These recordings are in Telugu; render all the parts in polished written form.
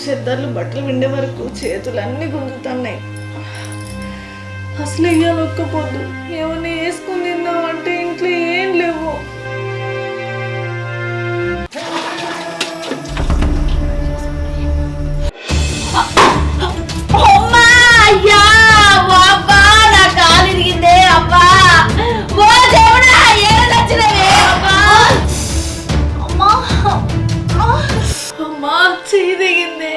చెద్దర్లు బట్టలు విండే వరకు చేతులన్నీ గుంజుతున్నాయి. అసలు ఇయ్యాలి ఒక్కపోద్దు ఏమన్నా వేసుకుని తిన్నావు అంటే ఇంట్లో ఏం లేవు. చేయదిగింది,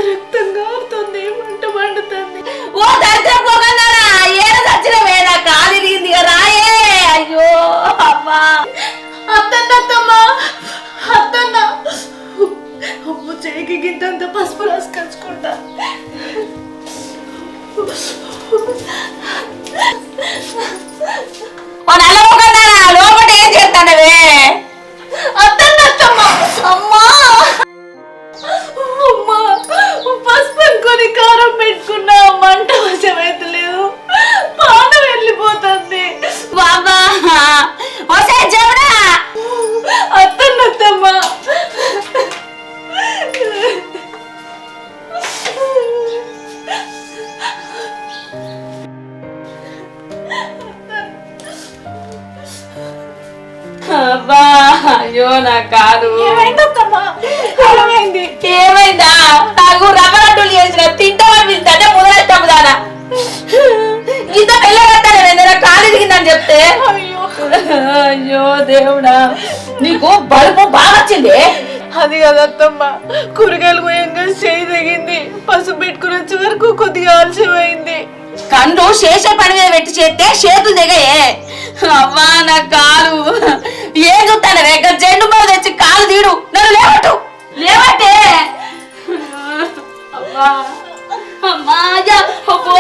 రక్తం కారుతుంది, మంట మండుతుంది. ఓ దరిద్రపోగలరా ఏడ చచ్చినవే నా కాలు ఇరిగింది రాయే. అయ్యో అమ్మా అత్తమ్మా అత్తన్న అమ్మ చేయికి గింతంత పసుపు రాసుకొచ్చుకుంటా. లోపల ఏం చేస్తానవే అత్తమ్మా అమ్మా అమ్మా పసుపు అనుకొని కారం పెట్టుకున్నా మంట వశమైతలేదు, పానం వెళ్ళిపోతుంది. బాబా వసే చెవుడా అత్తమ్మా అబ్బా అయ్యో నా కాదు. ఏమైందమ్మా? ఏమైంది? ఏమైందా? నాకు రవ్వ లడ్డూలు చేసిన తింటామనిపిస్తుంటే ముదరష్టం దానా ఇంత పిల్లగట్టాను కాలు ఇరిగిందని చెప్తే. అయ్యో దేవుడా నీకు బలుపు బాగా వచ్చింది. అది కదత్తమ్మా కూరగాయలు పోయంగా చేయి తెగింది, పసుపు పెట్టుకుని వచ్చే వరకు కొద్దిగా ఆలస్యమైంది. కన్ను శేష పని మీద పెట్టి చేస్తే చేతులు దిగయే. అవ్వా నా కాలు ఏం చూస్తాను రేక జెండు బాబు తెచ్చి కాలు తీడు నన్ను లేవట్టు లేవట్టే. అమ్మా అమ్మా అబ్బో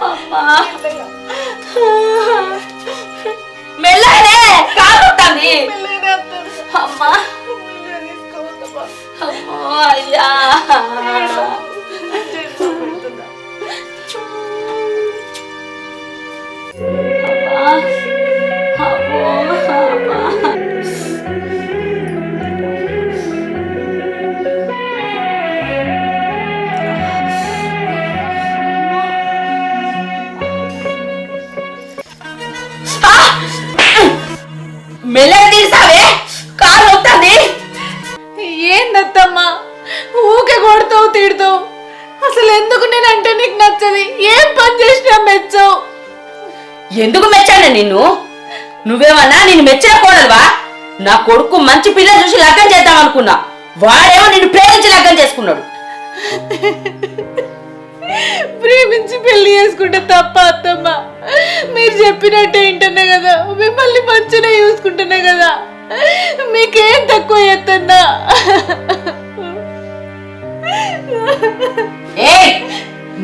అమ్మా మెల్లనే కాలు ఉంటుంది. అమ్మా అమ్మో అయ్యా మెల్లగా తీసావే కాలు వస్తుంది. ఏందత్తమ్మా ఊకే కొడతావు తిడతావు, అసలు ఎందుకు నేనంటే నీకు నచ్చది? ఏం పని చేసినా మెచ్చావు. ఎందుకు మెచ్చాను నిన్ను? నువ్వేమన్నా నేను మెచ్చిన కోడలువా? నా కొడుకు మంచి పిల్ల చూసి లగ్గం చేద్దాం అనుకున్నా, వాడేమో నిన్ను ప్రేమించి లగ్గం చేసుకున్నాడు. ప్రేమించి పెళ్లి చేసుకుంటే తప్ప అత్తమ్మా? మీరు చెప్పినట్టే వింటున్నా కదా, మిమ్మల్ని మంచిగా చూసుకుంటున్నా కదా, మీకేం తక్కువ చేస్తున్నా?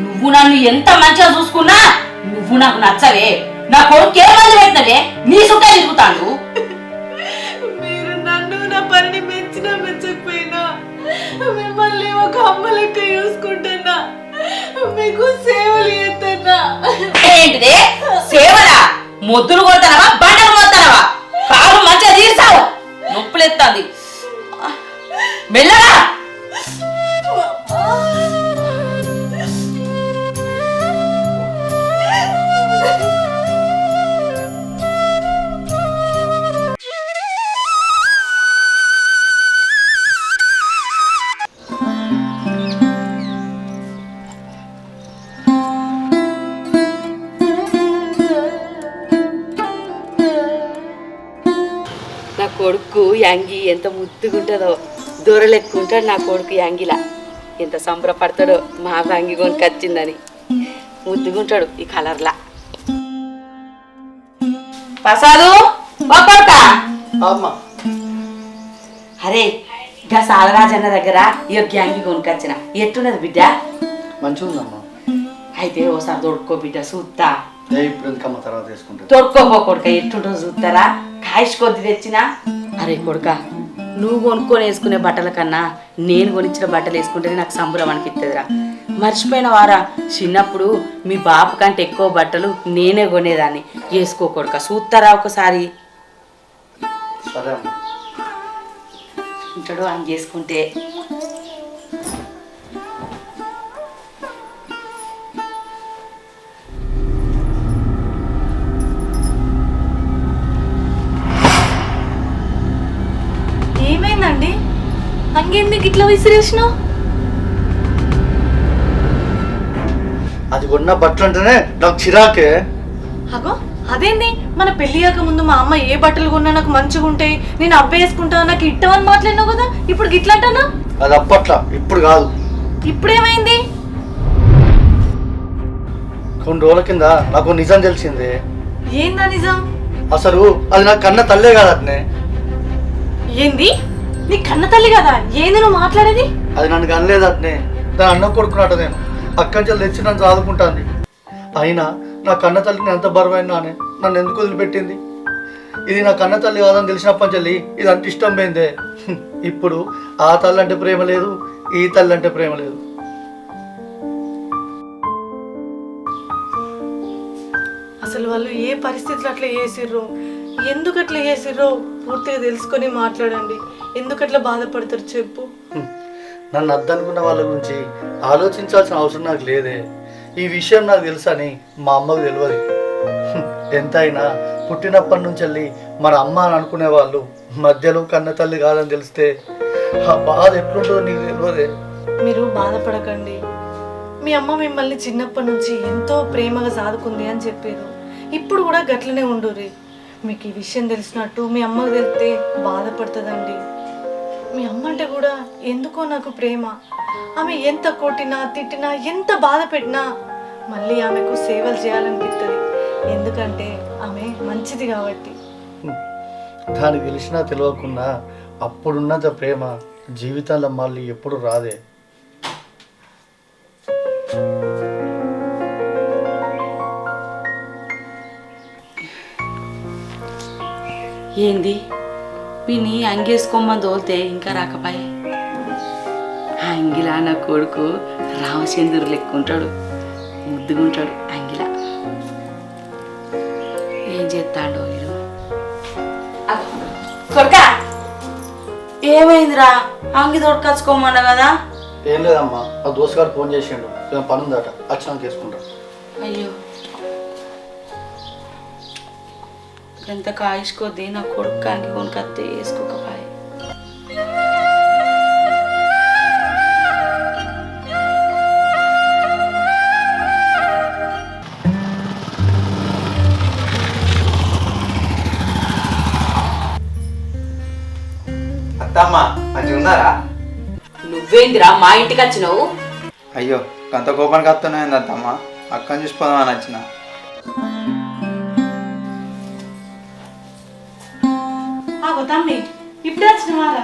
నువ్వు నన్ను ఎంత మంచిగా చూసుకున్నా నువ్వు నాకు నచ్చవే. నా కొడుకు ఏ మంది పెట్టినవే నీ సుఖం తిరుగుతాను. మీరు నన్ను నా పనిని మెచ్చినా మెచ్చకపోయినా మిమ్మల్ని ఒక అమ్మ లెక్క చూసుకుంటున్నా, మీకు సేవలు చేస్తున్నా. ఏంటిదే సేవలా? మొద్దులు కొడతానవా బండలు మొత్తానవా? కాలు మంచిగా తీర్చావు, నొప్పులెత్తాంది. మెల్లగా నా కొడుకు యాంగి ఎంత ముద్దుగుంటుందో, దూరలెక్కుంటాడు నా కొడుకు యాంగిలా. ఎంత సంబరపడతాడో మా యాంగి కొనుకొచ్చిందని. ముద్దుగుంటాడు ఈ కలర్లా. ప్రసాదు అరే ఇంకా సాలరాజన్న దగ్గర ఈ యాంగి కొనుకొచ్చిన. ఎట్టున్నది బిడ్డ? మంచిగుందమ్మా. అయితే ఓసారి తోడుకో బిడ్డ చూస్తా. తోడుకోపో కొడుక ఎట్టుంటో చూస్తారా? కాయిష్ కొద్ది తెచ్చినా. అరే కొడుక నువ్వు కొనుక్కొని వేసుకునే బట్టల కన్నా నేను కొనిచ్చిన బట్టలు వేసుకుంటేనే నాకు సంబరం అనిపిస్తుందిరా. మర్చిపోయిన వారా చిన్నప్పుడు మీ బాబు కంటే ఎక్కువ బట్టలు నేనే కొనేదాన్ని. వేసుకో కొడుక చూస్తారా ఒకసారి? ఎట్లుంటాడో అని చేసుకుంటే. ఏమైందండి? అంగేందుకు ఇట్లా విసిరేసినావు? అది కొన్న బట్టలు అంటేనే నాకు చిరాకే. అగో అదేంది, మన పెళ్ళియాక ముందు మా అమ్మ ఏ బట్టలు కొన్నా నాకు మంచిగా ఉంటాయి, నేను అవ్వ వేసుకుంటా, నాకు ఇట్టమని మాట్లాడినావు కదా, ఇప్పుడు గిట్లంటానా? అది అప్పట్లా, ఇప్పుడు కాదు. ఇప్పుడేమైంది? కొన్ని రోజుల కింద నాకు నిజం తెలిసిందే. ఏందా నిజం? అసలు అది నా కన్న తల్లే కాదు అట్నే. ఏంది? నీ కన్న తల్లి కదా? ఏంది నువ్వు మాట్లాడేది? అది నన్ను కనలేదు అట్నే. దాని అన్నం కొడుకున్నట్టు నేను అక్కంచెలు తెచ్చి నన్ను చదువుకుంటాను. అయినా నా కన్న తల్లిని ఎంత బరువైనానే నన్ను ఎందుకు వదిలిపెట్టింది? ఇది నా కన్న తల్లి కాదని తెలిసినప్పటి చెల్లి ఇది అంత ఇష్టం పోయిందే. ఇప్పుడు ఆ తల్లి అంటే ప్రేమ లేదు, ఈ తల్లి అంటే ప్రేమ లేదు. అసలు వాళ్ళు ఏ పరిస్థితులు అట్లా చేసిర్రో, ఎందుకు అట్లా చేసిర్రో పూర్తిగా తెలుసుకొని మాట్లాడండి. ఎందుకు అట్లా బాధపడతారు చెప్పు. నన్ను అద్దనుకున్న వాళ్ళ గురించి ఆలోచించాల్సిన అవసరం నాకు లేదే. ఈ విషయం నాకు తెలుసని మా అమ్మకు తెలియదు. ఎంతైనా పుట్టినప్పటి నుంచి వెళ్ళి మన అమ్మ అని అనుకునే వాళ్ళు మధ్యలో కన్న తల్లి కాదని తెలిస్తే ఆ బాధ ఎట్లుంటుందో నీకు తెలియదే. మీరు బాధపడకండి. మీ అమ్మ మిమ్మల్ని చిన్నప్పటి నుంచి ఎంతో ప్రేమగా సాదుకుంది అని చెప్పారు. ఇప్పుడు కూడా గట్లనే ఉండుర్రి. మీకు ఈ విషయం తెలిసినట్టు మీ అమ్మకు తెలిస్తే బాధపడుతుందండి. మీ అమ్మ అంటే కూడా ఎందుకో నాకు ప్రేమ. ఆమె ఎంత కొట్టినా తిట్టినా ఎంత బాధ పెట్టినా మళ్ళీ ఆమెకు సేవలు చేయాలనిపిస్తుంది. ఎందుకంటే ఆమె మంచిది కాబట్టి. దానికి తెలిసినా తెలియకున్నా అప్పుడున్నంత ప్రేమ జీవితంలో మళ్ళీ ఎప్పుడు రాదే. ఏంది విని అంగేసుకోమని తోలితే ఇంకా రాకపాయే. అంగిలా నా కొడుకు రామచంద్రుడు లెక్కుంటాడు, ముద్దుగుంటాడు. అంగిలా ఏం చేస్తాడో వీడు. కొడుక ఏమైందిరా? అంగి తోడుకొచ్చుకోమన్నా కదా. ఏం లేదమ్మా, ఆ దోస్త్ గారు ఫోన్ చేసిండు, పని ఉందట, వచ్చినాక తీసుకుంటా. అయ్యో ఎంత కాయిసుకోద్ది నా కొడుకు అంగి కొనుకత్తే వేసుకోకపాయే. అత్తమ్మ మంచిగా ఉన్నారా? నువ్వేందిరా మా ఇంటికి వచ్చినావు? అయ్యో అంత కోపానికి వస్తున్నాయింది అత్తమ్మ, అక్కని చూసిపోదామని వచ్చిన. తమ్మి ఇప్పుడే వచ్చినవారా?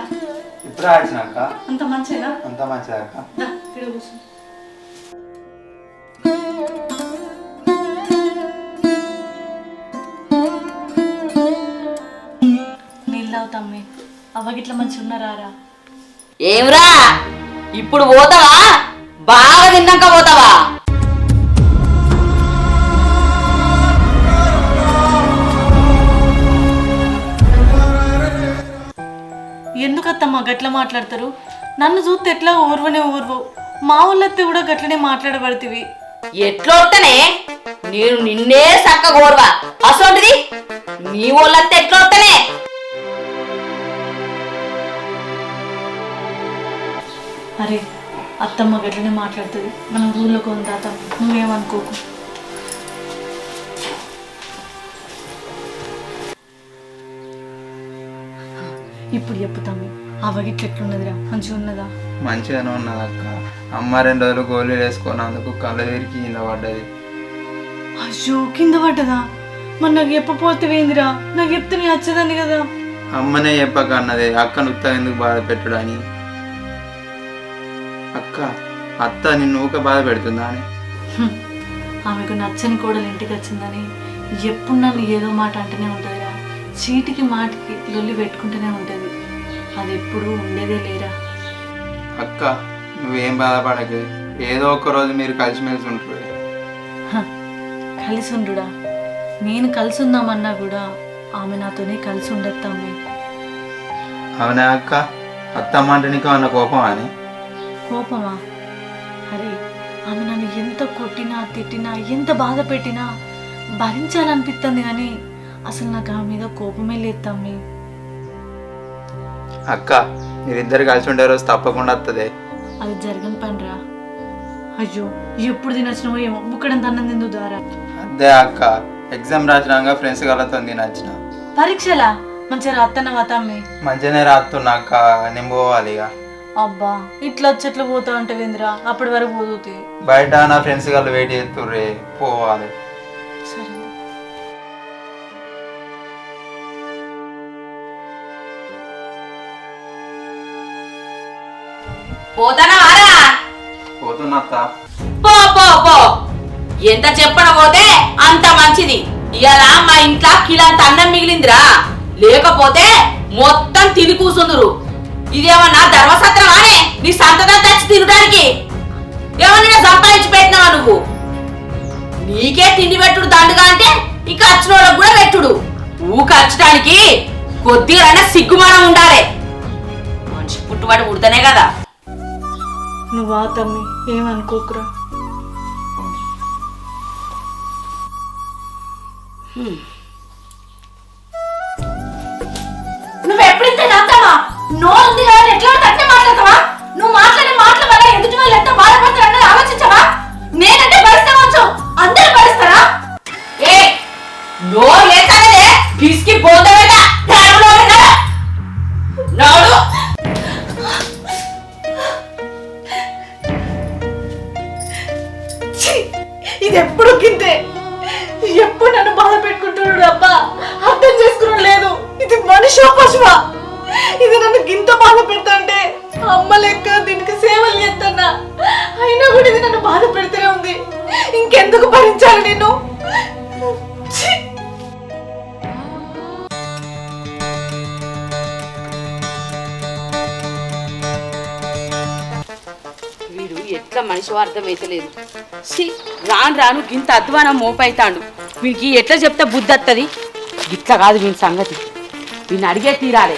ఇప్పుడే వచ్చినాక అంత మంచిదా? అంత మంచిదా అక్క? నీళ్ళు తమ్మి, అవ్వగిట్లా మంచిగా ఉన్నారా? ఏమిరా ఇప్పుడు పోతావా? బాగా తిన్నాక పోతావా? ఎందుకత్తమ్మా గట్ల మాట్లాడతారు? నన్ను చూస్తే ఎట్లా ఓర్వనే ఓర్వు, మా ఊళ్ళత్తే కూడా గట్లనే మాట్లాడబడుతుంది. ఎట్లొట్టనే నేను నిన్నే సక్క గోర్వా అసోంటిది నీ వాళ్ళంతా ఎట్లొట్టనే. అరే అత్తమ్మ గట్లనే మాట్లాడుతుంది, మనం ఊళ్ళోకి ఉందా తమ్మ, నువ్వేమనుకోకు. ఇప్పుడు చెప్పుతాము, అవ్వగిట్ల ఎట్లున్నదిరా? మంచిగా ఉన్నదా? మంచిగానే ఉన్నది అక్క. అమ్మ 2 రోజులు గోళీలు వేసుకున్నందుకు కళ్ళ తిరిగి కింద పడ్డది. అయ్యో కింద పడ్డదా? మరి నాకు చెప్పపోతేవేందిరా? నాకు చెప్తే నేను వచ్చేదాన్ని కదా. అమ్మనే చెప్పక అన్నది, అక్కను ఉత్త ఎందుకు బాధ పెట్టుడని. అక్క అత్త నిన్ను ఊక బాధ పెడుతుందా అని? ఆమెకు నచ్చని కోడలు ఇంటికి వచ్చిందని ఎప్పుడు నన్ను ఏదో మాట అంటూనే ఉంటుందిరా. చీటికి మాటికి లొల్లి పెట్టుకుంటూనే ఉంటుంది. అది ఎప్పుడు ఉండేదే లేరా. అక్క నువ్వేం బాధపడకే, ఏదో ఒక రోజు మీరు కలిసిమెలిసి ఉంటారు. కలిసి ఉండుడా? నేను కలిసి ఉందామన్నా కూడా ఆమె నాతోనే కలిసి ఉండదు తమ్మి. అవునా అక్క? అత్తమ్మ అంటే నీకు అన్న కోపం అని. కోపమా? అరే ఆమె నన్ను ఎంత కొట్టినా తిట్టినా ఎంత బాధ పెట్టినా భరించాలనిపిస్తుంది కానీ అసలు నాకు ఆమె మీద కోపమే లేదు తమ్మి. అక్క మీరిద్దరు కలిసి ఉండే రోజు తప్పకుండా వస్తుంది. అది జరగని పనిరా. అయ్యో ఎప్పుడు తినచ్చినవో ఏమో బుక్కడంత అన్నం తిందు ద్వారా. అదే అక్క ఎగ్జామ్ రాసినాక ఫ్రెండ్స్ కలతో తినచ్చిన. పరీక్షలా మంచిగా రాత్తన్నవా తమ్మి? మంచిగానే రాస్తున్నా అక్క, నేను పోవాలి ఇక. అబ్బా ఇట్లా వచ్చేట్లు పోతా అంటే వేంద్రా, అప్పటి వరకు పోతుంది. బయట నా ఫ్రెండ్స్ వాళ్ళు వెయిట్ చేస్తుర్రే, పోవాలి. సరే పోతానా వారా? పోతున్నా అత్త. పో పో పో, ఎంత చెప్పన పోతే అంత మంచిది. ఇవాళ మా ఇంట్లో కిలంత అన్నం మిగిలిందిరా, లేకపోతే మొత్తం తిని కూసుందురు. ఇదేమన్నా ధర్మసత్రమానే నీ సంతతం తెచ్చి తినడానికి? ఏమన్నా సంపాదించి పెట్టినావా నువ్వు? నీకే తిండి పెట్టుడు దండుగా అంటే ఇక వచ్చిన వాళ్ళకు కూడా పెట్టుడు. ఊకచ్చడానికి కొద్దిగా సిగ్గుమానం ఉండాలి. మనిషి పుట్టుబడి ఉడతనే కదా. నువ్వా తమ్మి, ఏమనుకోకురా. నువ్వు ఎప్పుడైతే నవ్వుతావా? నో ఉంది కదా ఎట్లా తట్టే మాట్లాడతావా? నువ్వు మాట్లాడే మాటల వల్ల ఎదుటి వాళ్ళు ఎంత బాధపడతారన్నది ఆలోచించవా? నేనంటే భరిస్తావచ్చు, అందరూ భరిస్తారా? ఏ నో లేతానే పిసికి పోతావేదా? నోడు ఇది ఎప్పుడు గింతే, ఎప్పుడు నన్ను బాధ పెట్టుకుంటున్నాడు. అబ్బా అర్థం చేసుకున్నాడు లేదు. ఇది మనిషి పశువా? ఇది నన్ను గింత బాధ పెడతాంటే అమ్మ లెక్క దీనికి సేవలు చేస్తున్నా, అయినా కూడా ఇది నన్ను బాధ పెడితేనే ఉంది. ఇంకెందుకు భరించాలి నేను? ఛీ! వీడు ఎట్లా మనిషి అర్థమైతలేదు. రాను రాను గింత అధ్వానం మోపైతాండు. వీనికి ఎట్లా చెప్తే బుద్ధి వస్తుంది? ఇట్లా కాదు వీని సంగతి, వీని అడిగే తీరాలి.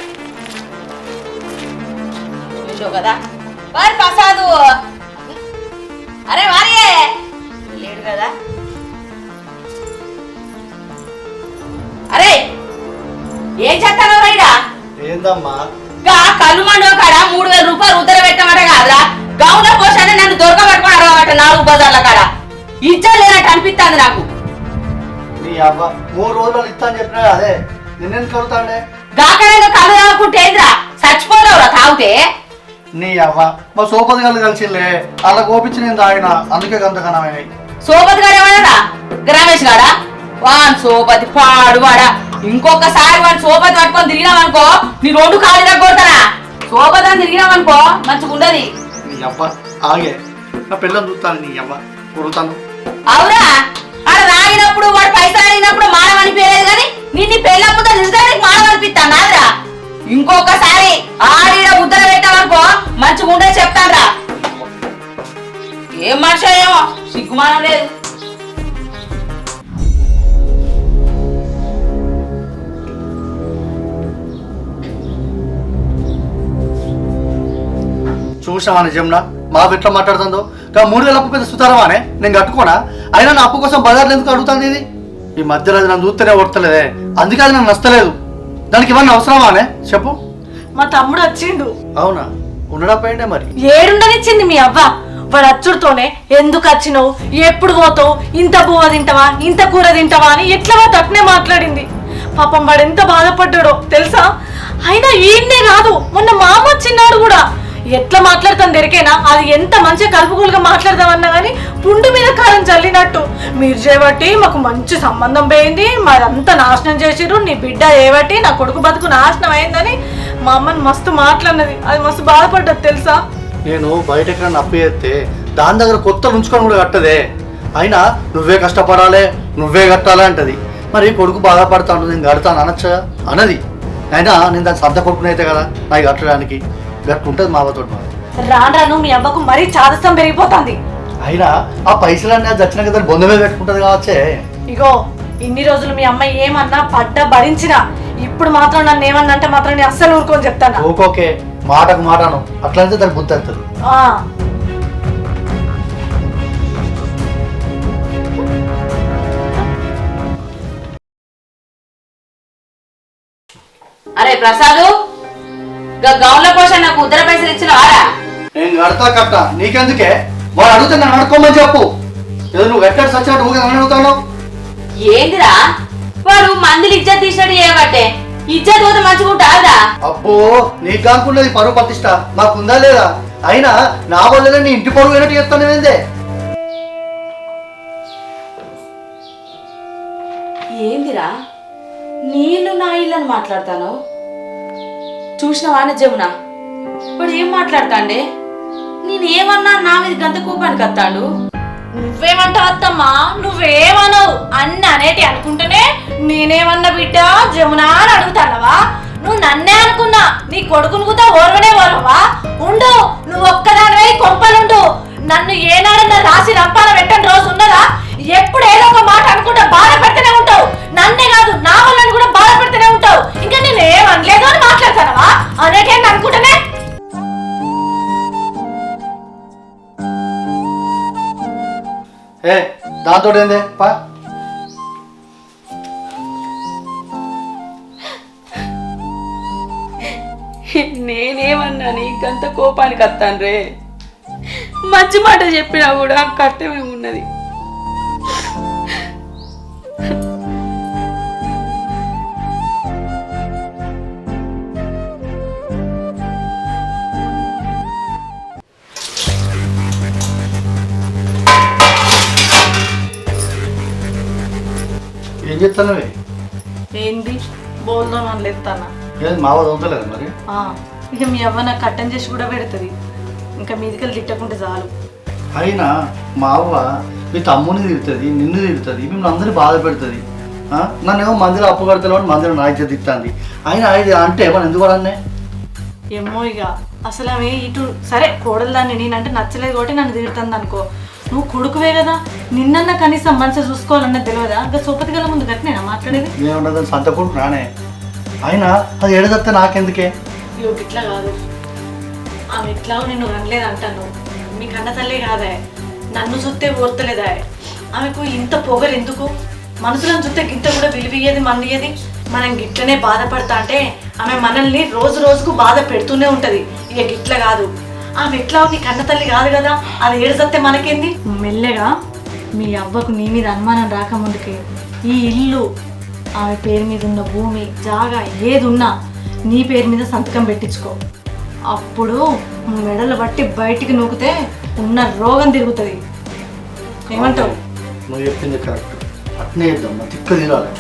చూసావు కదా వారి ప్రసాదు. అరే వారియే లేడు కదా. అరే ఏం చేస్తానో రైడా? ఏందమ్మా? కళ్ళు మండో కాడ 3000 రూపాయలు ఉద్దర పెట్టమాట కాదురా. గౌన పోషాన్ని నన్ను దొరకబెట్టుకున్నాడు అన్నమాట 4 బజార్ల కాడ. ఇజ్జత లేనట్టు అనిపిస్తుంది నాకు. నీ అవ్వ 3 రోజులు ఇస్తా అని చెప్పినా అదే నిన్నెందుకు కలుగుతాండే? గాకడంగా కళ్ళు తాగుకుంటే ఏంద్రా చచ్చిపోతావురా తాగితే? నీ అవ్వ మా సోపతి గారు కలిసిలే, అలా కోపించి నేను తాగిన, అందుకే గంతకనమైనాయి. సోపతి గారు ఏమన్నారా? రమేష్ గాడా? వాన్ సోపతి పాడువాడా. ఇంకొకసారి వాడు సోపతి పట్టుకొని తిరిగినామనుకో నీ 2 కాళ్ళు తగ్గొడతారా. సోపతి అని తిరిగినామనుకో మంచిగా ఉండదు. నీ అవ్వ ఆగే, నా పిల్లలు చూస్తాను. నీ అవ్వ కొడుతాను. అవురా? ఆడ రాగినప్పుడు వాడు పైసలు అడిగినప్పుడు మానం అనిపించలేదు కానీ నీ పెళ్ళప్పుతో నిజానికి మానం అనిపిస్తాను నాదిరా. ఇంకొకసారి ఆడిన ముద్ర పెట్టామనుకో మంచిగా ఉండే చెప్తాను. ఏం మనిషి ఏమో సిగ్గుమానం లేదు. చూసావా నిజంలా మా ఎట్లా మాట్లాడుతుందో? 3000 అప్పు పెద్ద సుతారమానే, నేను కట్టుకోనా? అయినా నా అప్పు కోసం బజార్లు ఎందుకు అడుగుతుంది? ఇది ఈ మధ్యలో అది నన్ను చూస్తేనే కొడతలేదే, అందుకే అది నాకు నచ్చలేదు. దానికి ఇవన్నీ అవసరమానే చెప్పు? మా తమ్ముడు వచ్చిండు. అవునా? ఉండడపోయిండే మరి. ఏడుండనిచ్చింది మీ అవ్వ. వాడు అచ్చుడుతోనే ఎందుకు వచ్చినావు, ఎప్పుడు పోతావు, ఇంత బువ్వ తింటావా, ఇంత కూర తింటావా అని ఎట్లా తక్కునే మాట్లాడింది. పాపం వాడు ఎంత బాధపడ్డాడో తెలుసా? అయినా ఈయన్నే కాదు, మొన్న మామ వచ్చినాడు కూడా. ఎట్లా మాట్లాడతాను దొరికేనా? అది ఎంత మంచిగా కలుపుకోలుగా మాట్లాడదామన్నా కానీ పుండు మీద కారం చల్లినట్టు. మీరు చేయబట్టి మాకు మంచి సంబంధం పోయింది, మాదంతా నాశనం చేసిర్రు, నీ బిడ్డ ఏబట్టి నా కొడుకు బతుకు నాశనం అయిందని మా అమ్మని మస్తు మాట్లాడినది. అది మస్తు బాధపడ్డది తెలుసా? నేను బయట ఎక్కడ అప్పు చేస్తే దాని దగ్గర కొత్త ఉంచుకొని కూడా కట్టదే. అయినా నువ్వే కష్టపడాలి, నువ్వే కట్టాలి అంటది. మరి కొడుకు బాధపడతాను, నేను కడతాను అనొచ్చా? అన్నది. అయినా నేను దాని సొంత కొడుకునైతే కదా నాకు కట్టడానికి గట్టు ఉంటుంది మా అవ్వతో. రాను మీ అవ్వకు మరీ చాదస్తం పెరిగిపోతుంది. అయినా ఆ పైసలన్నీ అది చచ్చిన కదా బొంద మీద పెట్టుకుంటుంది కావచ్చే. ఇగో ఇన్ని రోజులు మీ అమ్మ ఏమన్నా పడ్డా భరించినా, ఇప్పుడు మాత్రం నన్ను ఏమన్నా అంటే మాత్రం నేను అస్సలు ఊరుకొని చెప్తాను. ఓకే మాటకు మాటను అట్లయితే దానికి బుద్ధి అవుతుంది. ఆ, అరే ప్రసాదు గౌన్ల పోషణ నాకు ఉద్దర పైసలు ఇచ్చిన వారా? నేను కడతా కట్ట నీకెందుకే? వాడు అడిగితే నన్ను అడుకోమని చెప్పు. ఏదో నువ్వు ఎక్కడ సచ్చినట్టు ఊగే నన్ను అడుగుతావు. ఏందిరా వాడు మందులు ఇజ్జత్ తీసినట్టు చేయబట్టే ఇజ్జత్ పోతే మంచిగుంటాదా? అబ్బో నీకు కాకుండా పరువు ప్రతిష్ట మాకుందా లేదా? అయినా నా వల్లనే నీ ఇంటి పరువు అయినట్టు చెప్తాను ఏందే? ఏందిరా నేను నా ఇల్లని మాట్లాడతాను? చూసిన వాన జమున వాడు ఏం మాట్లాడతాండే? నేనేమన్నా నా మీద గంత కోపానికి వస్తాడు? నువ్వేమంటావు అత్తమ్మా? నువ్వేమనవు అన్ని అనేటి అనుకుంటేనే నేనేమన్నా బిడ్డ జమునా అని అడుగుతానవా? నువ్వు నన్నే అనుకున్నా, నీ కొడుకును కూడా ఓర్వనే ఓర్వవా? ఉండు, నువ్వు ఒక్కదానివై కొంపలుండు. నన్ను ఏనాడన్నా రాసి రంపాల పెట్టని రోజు ఉన్నదా? ఎప్పుడు ఏదో ఒక మాట అనుకుంటా బాధ పెడుతూనే ఉంటావు. నన్నే కాదు నా వాళ్ళని కూడా బాధ పెడుతూనే ఉంటావు. ఇంకా నేను ఏమనలేదు అని మాట్లాడతానవా? అనేటేంటి అనుకుంటేనే ఏ దాంతో ఏందే పా. నేనేమన్నా నీకంత కోపానికి వస్తాను రే? మంచి మాట చెప్పినా కూడా కష్టమేమున్నది. ఏం చెప్తానవే? ఏంది బోల్దో నన్ను ఎత్తానా? ఏది మావ చదువుతలేదు మరి? ఇక మీ అవ్వ నాకు కట్టం చేసి కూడా పెడుతుంది. ఇంకా మీదికలు తిట్టకుంటే చాలు. అయినా మా అవ్వ మీ తమ్ముని తిడుతుంది, నిన్ను తిడుతుంది, మిమ్మల్ని అందరినీ బాధ పెడుతుంది. నన్నేమో మందిలో అప్పు కడతలో అని మందిలో నా ఇచ్చే తిట్టాంది. అయినా ఇది అంటే మనం ఎందుకు అన్నే? ఏమో ఇక అసలు ఆమె ఇటు సరే కోడలు దాన్ని నేనంటే నచ్చలేదు కాబట్టి నన్ను తిడుతుంది అనుకో. నువ్వు కొడుకువే కదా, నిన్నన్నా కనీసం మనసు చూసుకోవాలన్నది తెలియదా? ఇంకా సోపతి గల ముందు గట్టినేనా మాట్లాడేది? ఏముండదు సంత కొడుకు నానే. అయినా అది ఎడదత్తే నాకెందుకే? ఇగో ఇట్లా కాదు, ఆమె ఇట్లా నిన్ను అనలేదు అంటాను. మీ కన్న తల్లే కాదా, నన్ను చూస్తే ఓర్తలేదా? ఆమెకు ఇంత పొగరు ఎందుకు? మనసులను చూస్తే గింత కూడా విలువయ్యేది మన్నియేది. మనం గిట్లనే బాధపడతా అంటే ఆమె మనల్ని రోజు రోజుకు బాధ పెడుతూనే ఉంటది. ఇక గిట్ల కాదు, ఆమె ఎట్లా నీ కన్న తల్లి కాదు కదా, అది ఏడుసత్తే మనకేంది? మెల్లగా మీ అవ్వకు నీ మీద అనుమానం రాకముందుకే ఈ ఇల్లు, ఆమె పేరు మీద ఉన్న భూమి జాగా ఏది ఉన్నా నీ పేరు మీద సంతకం పెట్టించుకో. అప్పుడు మెడలు బట్టి బయటికి నూకితే ఉన్న రోగం తిరుగుతుంది. ఏమంటావు? నువ్వు చెప్పింది కరెక్ట్. అట్నే చేద్దాం, మా తిక్క తిరాలి.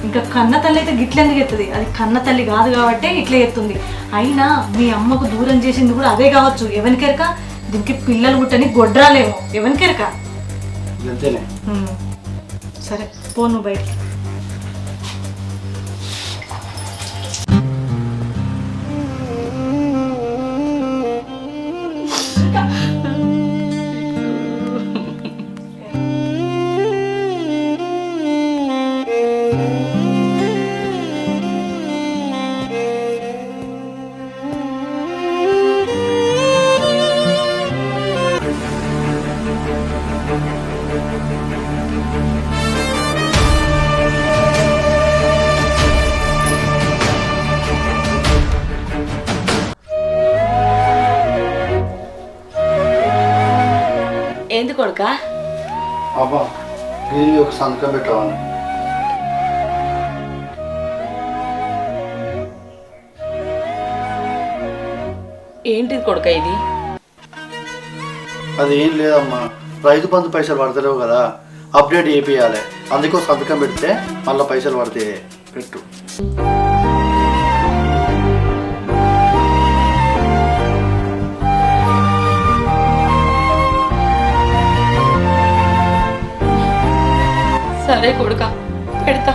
ఇంకా కన్న తల్లి అయితే గిట్లెందుకు ఎత్తుంది? అది కన్న తల్లి కాదు కాబట్టి ఇట్లా ఎత్తుంది. అయినా మీ అమ్మకు దూరం చేసింది కూడా అదే కావచ్చు. ఎవరికెరక దీనికి పిల్లలు పుట్టని గొడ్రాలేమో, ఎవరికెరక? అంతేనే. సరే పో నువ్వు బయటికి. ఏంది కొడుకా? అబ్బా నేను ఒక సంతకం పెట్టావని. ఏంటిది కొడుక ఇది? అది ఏం లేదమ్మా, రైతు బంధు పైసలు పడతలేవు కదా, అప్డేట్ చేపియాలి. అందుకో సంతకం పెడితే మళ్ళీ పైసలు పడితే పెట్టు. సరే కొడుక పెడతా.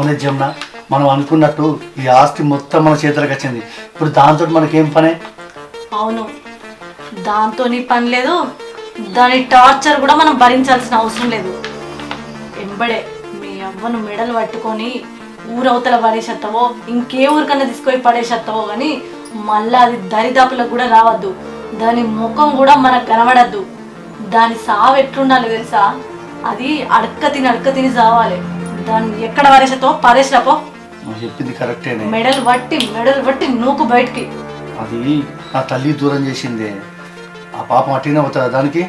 అవునే జమున, మనం అనుకున్నట్టు ఈ ఆస్తి మొత్తం మన చేతులకు వచ్చింది. ఇప్పుడు దాంతో మనకేం పనే? అవును, దాంతో నీ పని లేదు, దాని టార్చర్ కూడా మనం భరించాల్సిన అవసరం లేదు. ఎంబడే మీ అవ్వను మెడలు పట్టుకొని ఊరవతల పడేసేస్తావో ఇంకే ఊరికన్నా తీసుకొని పడేసేస్తావో కానీ మళ్ళీ అది దరిదాపులకు కూడా రావద్దు. దాని ముఖం కూడా మనకు కనబడద్దు. దాని సావు ఎట్లుండాలి తెలుసా? అది అడక్క తిని చావాలి. దాన్ని ఎక్కడ పడేసేస్తావో పడేసిరాపో. నువ్వు చెప్పింది కరెక్టేనే. మెడలు బట్టి నూకు బయటికి. అది నా తల్లి దూరం చేసిందే, ఆ పాపం అట్టినే అవుతుందా దానికి?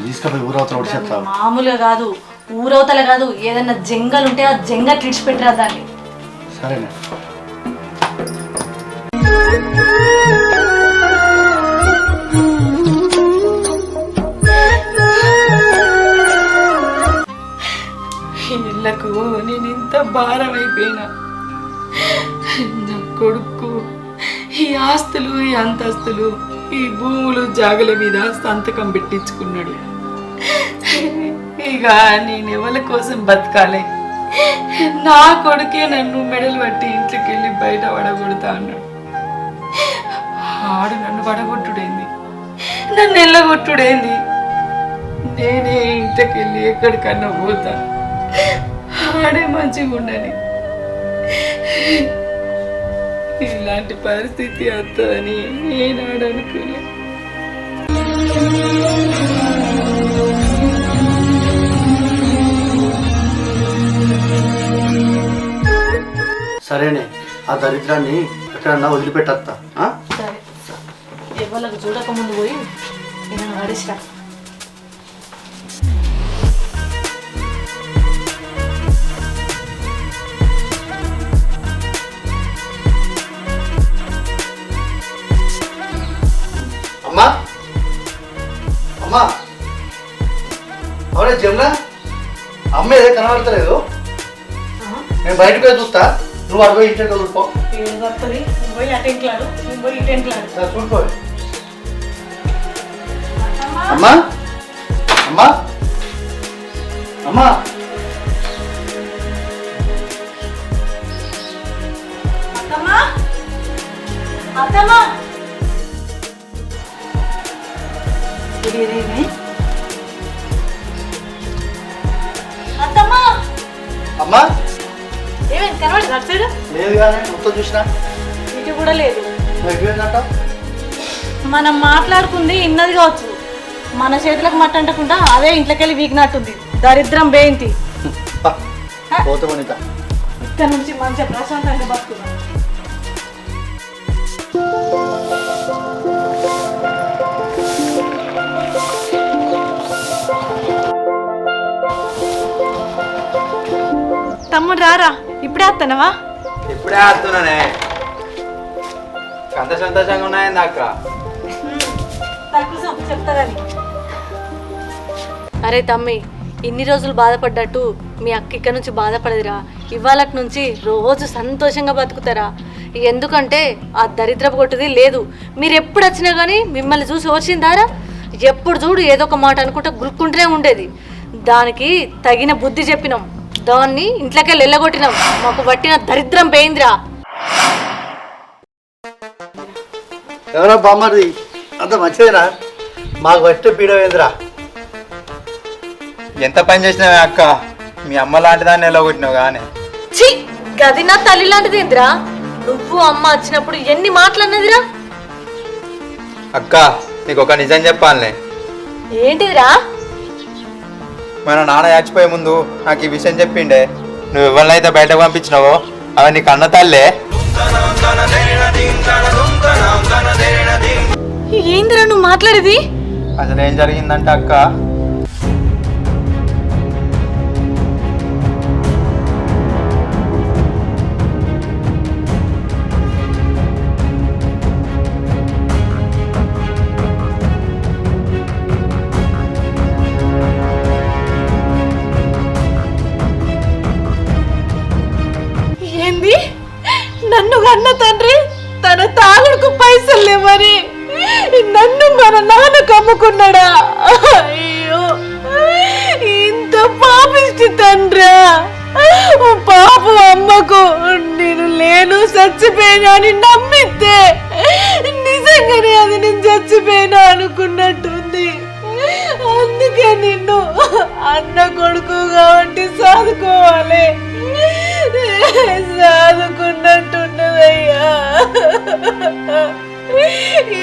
తీసుకపోయి ఊరవతల పడిచేస్తావు. మామూలుగా కాదు, ఊరవతల కాదు, ఏదైనా జంగల్ ఉంటే ఆ జంగల్ విడిచిపెట్టరా దాన్ని. సరేనా? ఇళ్ళకు నేను ఇంత భారం అయిపోయినా, నా కొడుకు ఈ ఆస్తులు, ఈ అంతస్తులు, ఈ భూములు జాగల మీద సంతకం పెట్టించుకున్నాడు. ఇక నేను ఎవరి కోసం బతకాలి? నా కొడుకే నన్ను మెడలు పట్టి ఇంట్లోకి వెళ్ళి బయట పడగొడతా అన్నాడు. ఆడు నన్ను పడగొట్టుడేంది, నన్ను ఎల్లగొట్టుడేంది? నేనే ఇంట్లోకి వెళ్ళి ఎక్కడికన్నా పోతా, ఆడే మంచిగా ఉండని. ఇలాంటి పరిస్థితి వస్తుందని నేనాడు అనుకోలే. సరేనే, ఆ దరిద్రాన్ని ఎక్కడన్నా వదిలిపెట్టేస్తా. సరే, ఎవరికి చూడక ముందు పోయి నేను పడేసిరా. అమ్మా అమ్మా, అవునే జమున, అమ్మ ఏదో కనబడతలేదు. నేను బయటకు పోయి చూస్తా, నువ్వు అటు పోయి ఇంటికి చూడుకో. ఏం వస్తుంది? నువ్వు పోయి అటెంట్లాడు, నువ్వు పోయి ఇటెంట్లాడు. చూడుకో. అమ్మా అమ్మా అమ్మా, అత్తమ్మా అత్తమ్మా, అత్తమ్మా అమ్మా ఏమైంది? కనబడి అటు సైడ్ లేదు కానీ మొత్తం చూసినా ఇటు కూడా లేదు. ఎటుపోయిందంట? మనం మాట్లాడుకుంది ఇన్నది కావచ్చు, మన చేతులకు మట్ట అంటకుండా అదే ఇంట్లోకి వెళ్ళి వీకినట్టుంది. దరిద్రం బేంతి. పోతే వనిత, ఇక్కడ నుంచి మంచిగా ప్రశాంతంగా బతుకున్నాం. తమ్ముడు రారా, ఇప్పుడే వస్తానవా? ఇప్పుడే ఆడుతున్నానే, అంత సంతోషంగా ఉన్నాయండి అక్క. చెప్తా కానీ. అరే తమ్మి, ఇన్ని రోజులు బాధపడ్డట్టు మీ అక్క ఇక్కడ నుంచి బాధపడదురా. ఇవాళటి నుంచి రోజు సంతోషంగా బతుకుతారా. ఎందుకంటే ఆ దరిద్రపు కొట్టుది లేదు. మీరు ఎప్పుడు వచ్చినా కానీ మిమ్మల్ని చూసి వచ్చిందారా? ఎప్పుడు చూడు ఏదో ఒక మాట అనుకుంటా గురుక్కుంటూనే ఉండేది. దానికి తగిన బుద్ధి చెప్పినాం, దాన్ని ఇంట్లోకి వెళ్ళగొట్టినాం. మాకు పట్టిన దరిద్రం పోయిందిరా. ఎవరో బామ్మది అంత మంచిదేనా? మాకు పట్టే పీడవేంద్రా. ఎంత పని చేసినావే అక్క, మీ అమ్మ లాంటి దాన్ని ఎలాగొట్టినావు కానీ. ఛీ, గది నా తల్లి లాంటిది ఏందిరా? నువ్వు అమ్మ వచ్చినప్పుడు ఎన్ని మాటలు అన్నదిరా? అక్క నీకు ఒక నిజం చెప్పాలనే. ఏంటిదిరా? మన నాన్న చచ్చిపోయే ముందు నాకు ఈ విషయం చెప్పిండే. నువ్వు ఎవరినైతే బయటకు పంపించినావో అవి నీకు అన్న తల్లే. ఏందిరా నువ్వు మాట్లాడేది? అసలు ఏం జరిగిందంటే అక్క, ఏంది? నన్ను కన్న తండ్రి తన తాగుడుకు పైసలు లేవని నన్ను మన నాన్న కమ్ముకున్నాడా? అయ్యో, ఇంత పాపిష్టి తండ్రా. పాప అమ్మకు నేను లేను చచ్చిపోయినా అని నమ్మితే నిజంగానే అది నేను చచ్చిపోయినా అనుకున్నట్టుంది. అందుకే నిన్ను అన్న కొడుకు కాబట్టి చదువుకోవాలి చదువుకున్నట్టున్నదయ్యా.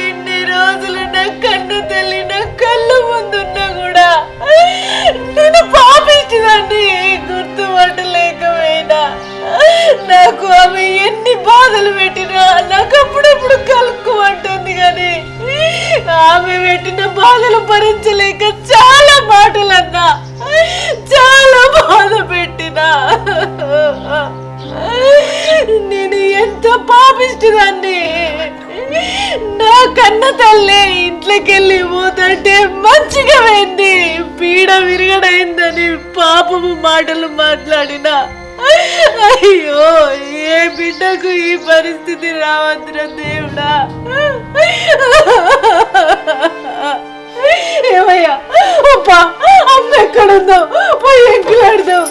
ఇన్ని రోజులు నా కన్ను తల్లి నా కళ్ళ ముందున్నా కూడా నేను పాపించదాన్ని గుర్తుపట్టలేకపోయినా. నాకు ఆమె ఎన్ని బాధలు పెట్టినా నాకు అప్పుడప్పుడు కలుక్కోమంటుంది కానీ ఆమె పెట్టిన బాధలు భరించలేక చాలా మాటలన్నా చాలా బాధ పెట్టినా. నేను ఎంత పాపిస్తుందాన్ని. నా కన్న తల్లి ఇంట్లోకెళ్ళి పోతుంటే మంచిగా పోయింది పీడ విరగడైందని పాపము మాటలు మాట్లాడినా. అయ్యో ఏ బిడ్డకు ఈ పరిస్థితి రావద్దురా దేవుడా. ఏమయ్యా అప్పా అమ్మ ఎక్కడుందో పోయి ఎంకులాడదాం.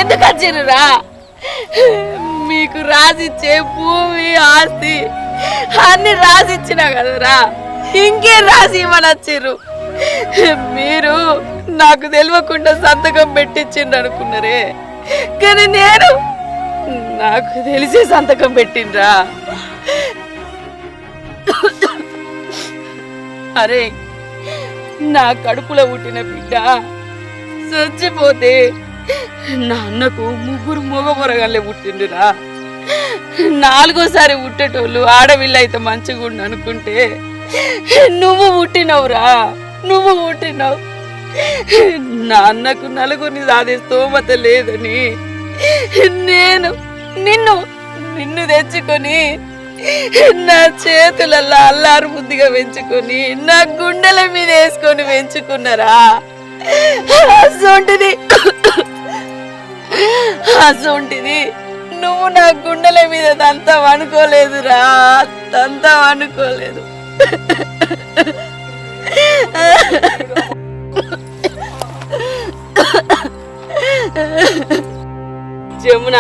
ఎందుకు వచ్చిర్రురా? మీకు రాసిచ్చే భూమి ఆస్తి అన్ని రాసిచ్చినా కదరా, ఇంకేం రాసి ఇవ్వని వచ్చిర్రు? మీరు నాకు తెలియకుండా సంతకం పెట్టించిండ్రు అనుకున్నారే, కానీ నేను నాకు తెలిసే సంతకం పెట్టిండ్రా. అరే నా కడుపులో పుట్టిన బిడ్డ చచ్చిపోతే నా అన్నకు 3 మగ పొరగాళ్ళే పుట్టిండురా. 4వసారి పుట్టేటోళ్ళు ఆడవిల్ల అయితే మంచిగా ఉండు అనుకుంటే నువ్వు పుట్టినవురా, నువ్వు పుట్టినవు. నా అన్నకు 4గురిని సాధే స్తోమత లేదని నేను నిన్ను తెచ్చుకొని నా చేతులలో అల్లారు బుద్ధిగా పెంచుకొని నా గుండెల మీద వేసుకొని పెంచుకున్నారా. అసొంటిది నువ్వు నా గుండెల మీద దంతా అనుకోలేదురా, దంతా అనుకోలేదు. జమున,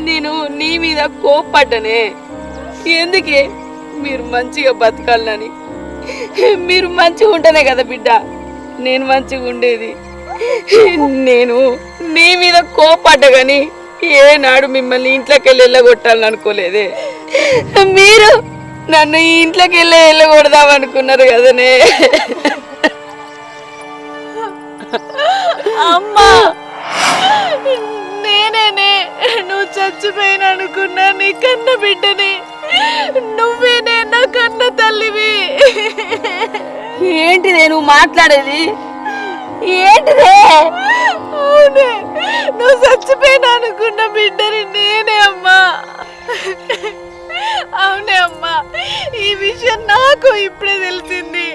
నేను నీ మీద కోప్పడ్డనే. ఎందుకే? మీరు మంచిగా బతకాలని. మీరు మంచిగా ఉంటేనే కదా బిడ్డ నేను మంచిగా ఉండేది. నేను నీ మీద కోపడ్డా కానీ ఏనాడు మిమ్మల్ని ఇంట్లోకి వెళ్ళి వెళ్ళగొట్టాలని అనుకోలేదే. మీరు నన్ను ఈ ఇంట్లోకి వెళ్ళి వెళ్ళగొడదాం అనుకున్నారు కదనే. అమ్మా నేనేనే నువ్వు చచ్చిపోయిన అనుకున్నా నీ కన్న బిడ్డని. నువ్వేనే నా కన్న తల్లివి. ఏంటిదే నువ్వు మాట్లాడేది? ఏంటిదే? అవునే, నువ్వు చచ్చిపోయినా అనుకున్న బిడ్డని నేనే అమ్మా. అవునే అమ్మా, ఈ విషయం నాకు ఇప్పుడే తెలిసింది.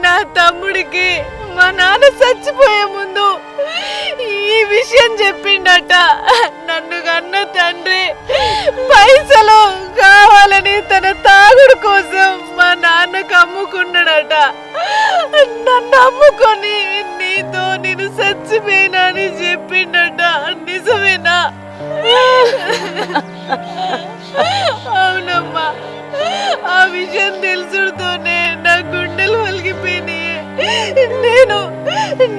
నా తమ్ముడికి మా నాన్న చచ్చిపోయే ముందు ఈ విషయం చెప్పిండట. నన్ను కన్న తండ్రి పైసలు కావాలని తన తాగుడు కోసం మా నాన్నకు అమ్ముకున్నాడట. నన్ను అమ్ముకొని నీతో నేను చచ్చిపోయినా అని చెప్పిండట. నిజమేనా? అవునమ్మా, ఆ విషయం తెలుసుతోనే నా గుండెలు వలిగిపోయినాయి.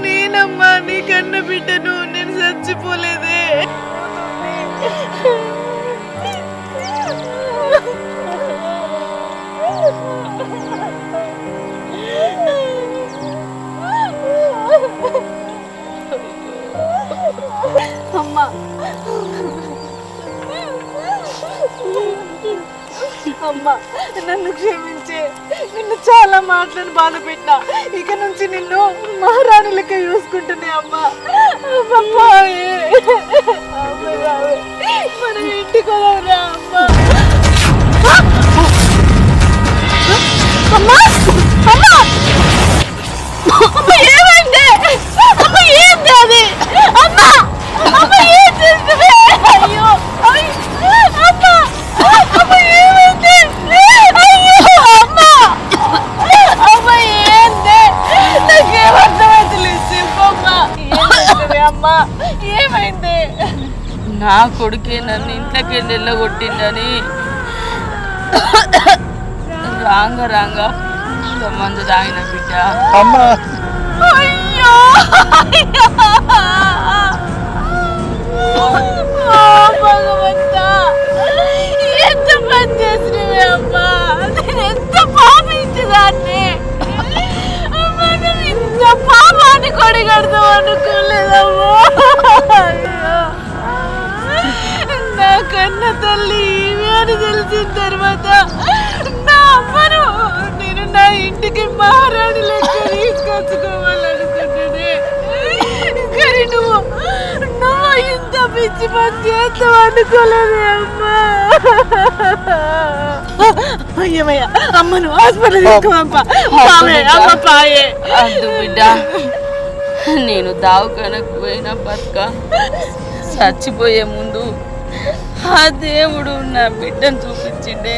నేనమ్మా నీ కన్న బిడ్డను, నేను చచ్చిపోలేదే. అమ్మా, అమ్మా నన్ను క్షమించే. నిన్ను చాలా మాటలను బాధ పెట్టినా. ఇక నుంచి నిన్ను మహారాణి లెక్క చూసుకుంటున్నా అమ్మా. మనం ఇంటికి వదలరా అమ్మా. అమ్మా అమ్మా ఏమైంది? అమ్మ ఏంది అది? అమ్మా అమ్మ ఏం చేస్తుంది? అయ్యో అమ్మా అమ్మ ఏమైంది? అయ్యో అమ్మా అమ్మ ఏంది? నాకేమర్థమైతలేదు. చెప్పమ్మా ఏమైంది అమ్మా? ఏమైంది? నా కొడుకే నన్ను ఇంట్లోకి వెళ్ళగొట్టిందని రాంగా మందు తాగిన బిడ్డ. అమ్మా అయ్యో భగవంతా, ఎంత పని చేసినవే అమ్మా. నేను ఎంత పాపించదాన్ని. మనం ఇంత పాపాన్ని కొడిగడదాం అనుకోలేదమ్మా. నా కన్న తల్లి ఇవి అని తెలిసిన తర్వాత నా అమ్మను నేను నా ఇంటికి మహారాణి లెక్క తీసుకొచ్చుకోవాలనుకుంటున్నానే. కానీ నువ్వు ఇంత పిచ్చి పని చేస్తావు అనుకోలేదే అమ్మా. అయ్యమయ్య, అమ్మను హాస్పిటల్ తీసుకోవమ్మా. అమ్మ పాయే. అద్దు బిడ్డ, నేను దావకానకు పోయిన బతుక చచ్చిపోయే ముందు ఆ దేవుడు నా బిడ్డను చూపించిండే.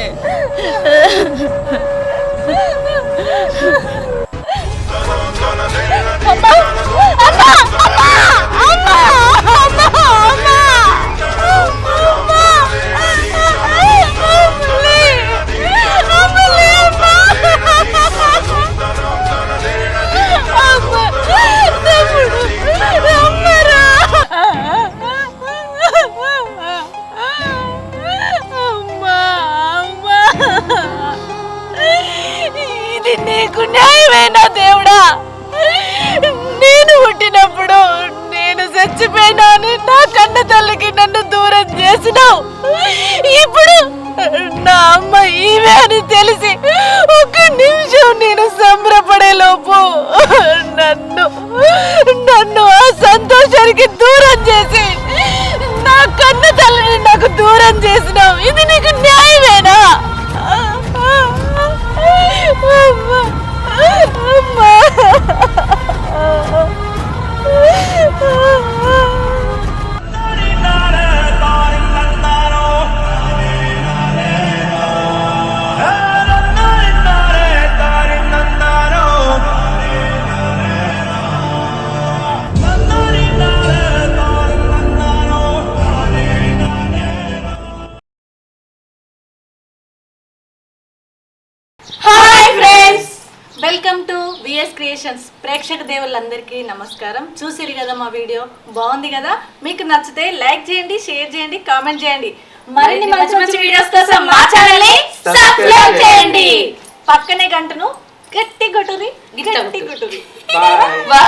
ఇది నీకు న్యాయమేనా దేవుడా? నేను పుట్టినప్పుడు నేను చచ్చిపోయినా అని నా కన్న తల్లికి నన్ను దూరం చేసినావు. ఇప్పుడు నా అమ్మ ఈమె అని తెలిసి ఒక నిమిషం నేను సంబరపడే లోపు నన్ను ఆ సంతోషానికి దూరం చేసి నా కన్న తల్లిని నాకు దూరం చేసినావు. ఇది నీకు న్యాయమేనా? Welcome to VS Creations. ప్రేక్షక దేవుళ్ళందరికీ నమస్కారం. చూసిరు కదా మా వీడియో, బాగుంది కదా? మీకు నచ్చితే లైక్ చేయండి, షేర్ చేయండి, కామెంట్ చేయండి. మరిన్ని మంచి మంచి వీడియోస్ కోసం మా ఛానల్ ని సబ్స్క్రైబ్ చేయండి. పక్కనే గంటను గట్టి కొట్టుది. బాయ్.